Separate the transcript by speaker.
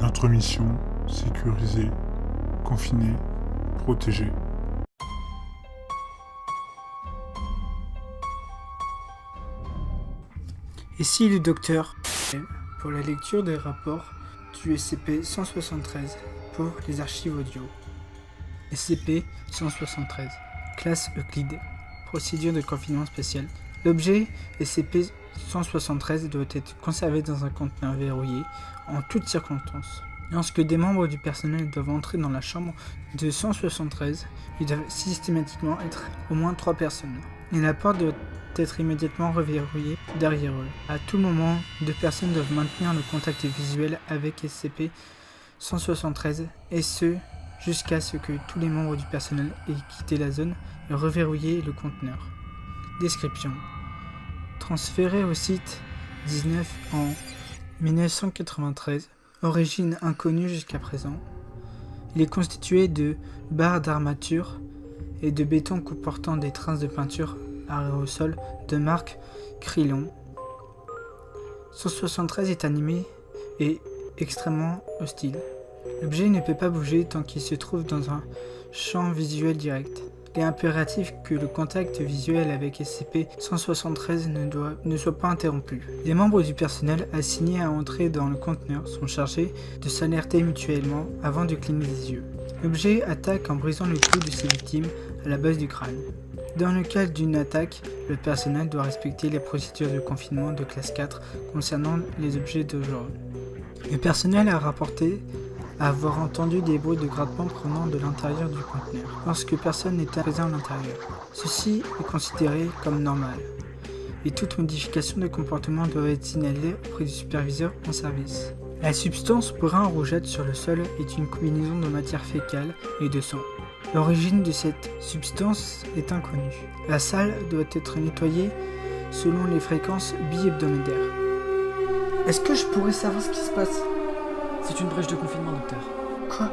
Speaker 1: Notre mission, sécuriser, confiner, protéger.
Speaker 2: Ici le docteur pour la lecture des rapports du SCP-173 pour les archives audio. SCP-173, classe Euclide, procédure de confinement spéciale. L'objet SCP-173 doit être conservé dans un conteneur verrouillé en toutes circonstances. Lorsque des membres du personnel doivent entrer dans la chambre de 173, il doit systématiquement être au moins 3 personnes. Et la porte doit être immédiatement reverrouillée derrière eux. À tout moment, 2 personnes doivent maintenir le contact visuel avec SCP-173 et ce, jusqu'à ce que tous les membres du personnel aient quitté la zone et reverrouillé le conteneur. Description. Transféré au site 19 en 1993, origine inconnue jusqu'à présent, il est constitué de barres d'armature et de béton comportant des traces de peinture aérosol de marque Krillon. 173 est animé et extrêmement hostile. L'objet ne peut pas bouger tant qu'il se trouve dans un champ visuel direct. Il est impératif que le contact visuel avec SCP-173 ne soit pas interrompu. Les membres du personnel assignés à entrer dans le conteneur sont chargés de s'alerter mutuellement avant de cligner des yeux. L'objet attaque en brisant le cou de ses victimes à la base du crâne. Dans le cas d'une attaque, le personnel doit respecter les procédures de confinement de classe 4 concernant les objets dangereux. Le personnel a rapporté avoir entendu des bruits de grattement provenant de l'intérieur du conteneur, lorsque personne n'était présent à l'intérieur. Ceci est considéré comme normal, et toute modification de comportement doit être signalée auprès du superviseur en service. La substance brun-rougeâtre sur le sol est une combinaison de matière fécale et de sang. L'origine de cette substance est inconnue. La salle doit être nettoyée selon les fréquences bi-hebdomadaires.
Speaker 3: Est-ce que je pourrais savoir ce qui se passe? C'est une brèche de confinement, docteur.
Speaker 2: Quoi?